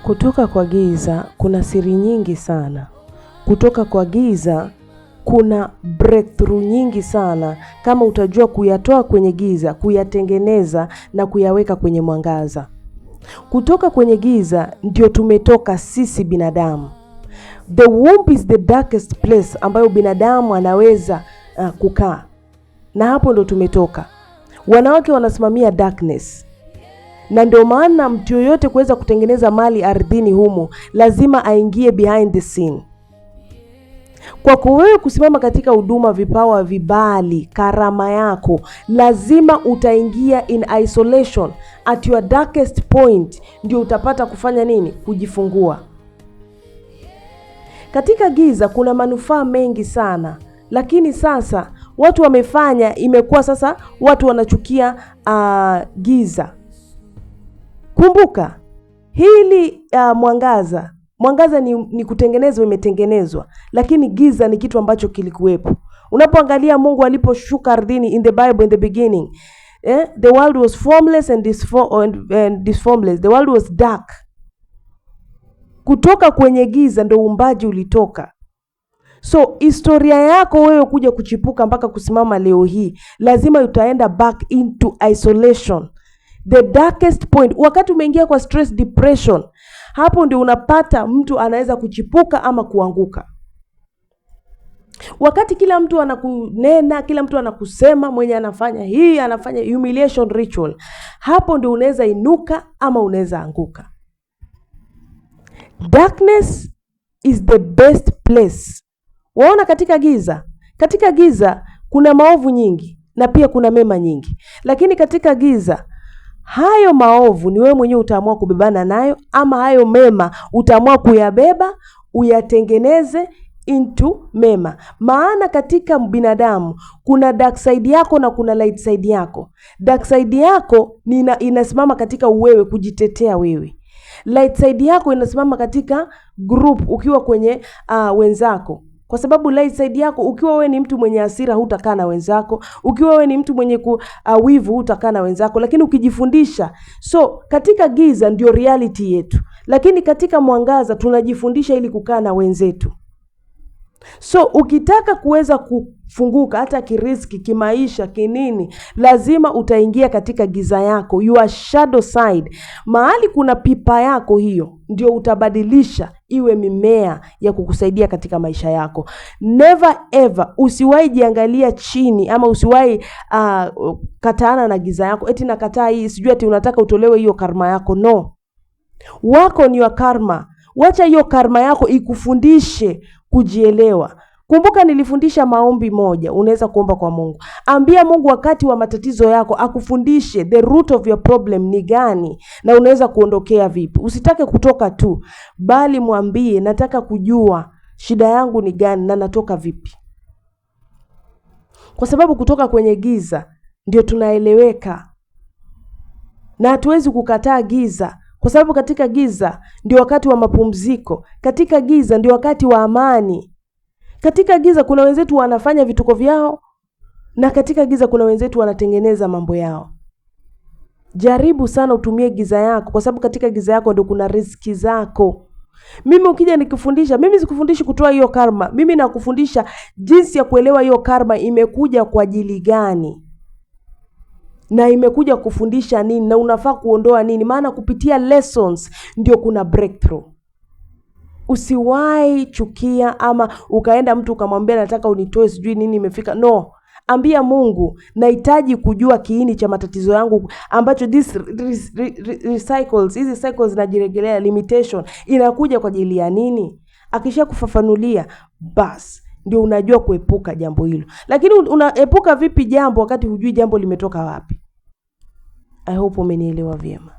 Kutoka kwa giza kuna siri nyingi sana. Kutoka kwa giza kuna breakthrough nyingi sana kama utajua kuyatoa kwenye giza, kuyatengeneza na kuyaweka kwenye mwangaza. Kutoka kwenye giza ndio tumetoka sisi binadamu. The womb is the darkest place ambayo binadamu anaweza kukaa. Na hapo ndo tumetoka. Wanawake wanasimamia darkness. Na ndio maana mtu yoyote kuweza kutengeneza mali ardhini humu lazima aingie behind the scene. Kwa wewe kusimama katika huduma, vipawa, vibali, karama yako, lazima utaingia in isolation at your darkest point, ndio utapata kufanya nini? Kujifungua. Katika giza kuna manufaa mengi sana, lakini sasa watu wamefanya, imekuwa sasa watu wanachukia giza. Kumbuka hili mwangaza ni kutengenezwa, imetengenezwa, lakini giza ni kitu ambacho kilikuwepo. Unapoangalia Mungu aliposhuka ardhini in the Bible, in the beginning, the world was formless and disformless. The world was dark. Kutoka kwenye giza ndo uumbaji ulitoka. So historia yako wewe kuja kuchipuka mpaka kusimama leo hii, lazima utaenda back into isolation. The darkest point, wakati umeingia kwa stress, depression, hapo ndio unapata mtu anaweza kuchipuka ama kuanguka. Wakati kila mtu anakunena, kila mtu anakusema mwenye anafanya hii, anafanya humiliation ritual, hapo ndio unaweza inuka ama unaweza anguka. Darkness is the best place. Waona katika giza kuna maovu nyingi na pia kuna mema nyingi. Lakini katika giza, hayo maovu ni wewe mwenyewe utaamua kubebana nayo, ama hayo mema utaamua kuyabeba, uyatengeneze into mema. Maana katika binadamu kuna dark side yako na kuna light side yako. Dark side yako inasimama katika uwewe, kujitetea wewe. Light side yako inasimama katika group, ukiwa kwenye wenzako. Kwa sababu light side yako, ukiwa wewe ni mtu mwenye hasira, hutakaa na wenzako. Ukiwa wewe ni mtu mwenye wivu, hutakaa na wenzako. Lakini ukijifundisha, so katika giza ndio reality yetu, lakini katika mwangaza tunajifundisha ili kukaa na wenzetu. So ukitaka kuweza kufunguka hata kiriski, kimaisha, kinini, lazima utaingia katika giza yako, your shadow side. Mahali kuna pipa yako, hiyo ndio utabadilisha iwe mimea ya kukusaidia katika maisha yako. Never ever usiwahi jiangalia chini, ama usiwahi kataana na giza yako. Eti nakataa hii, sijui ati unataka utolewe hiyo karma yako. No. Wako ni your karma. Wacha hiyo karma yako ikufundishe kujielewa. Kumbuka nilifundisha maombi moja, unaweza kuomba kwa Mungu. Ambia Mungu wakati wa matatizo yako akufundishe the root of your problem ni gani na unaweza kuondokea vipi. Usitake kutoka tu, bali mwambie nataka kujua shida yangu ni gani na natoka vipi. Kwa sababu kutoka kwenye giza ndio tunaeleweka. Na hatuwezi kukataa giza. Kwa sababu katika giza ndio wakati wa mapumziko. Katika giza ndio wakati wa amani. Katika giza kuna wenzetu wanafanya vituko vyao, na katika giza kuna wenzetu wanatengeneza mambo yao. Jaribu sana utumie giza yako, kwa sababu katika giza yako ndio kuna riziki zako. Mimi ukija nikufundisha, mimi sikufundishi kutoa hiyo karma. Mimi nakufundisha jinsi ya kuelewa hiyo karma imekuja kwa ajili gani, na imekuja kufundisha nini, na unafaa kuondoa nini. Maana kupitia lessons ndio kuna breakthrough. Usiwahi chukia ama ukaenda mtu ukamwambia nataka unitoe sijui nini imefika. No. Ambia Mungu nahitaji kujua kiini cha matatizo yangu, ambacho this recycles, hizi cycles zinajirejelea, limitation inakuja kwa ajili ya nini. Akisha kufafanulia, bas ndio unajua kuepuka jambo hilo. Lakini unaepuka vipi jambo wakati hujui jambo limetoka wapi? I hope umenielewa vyema.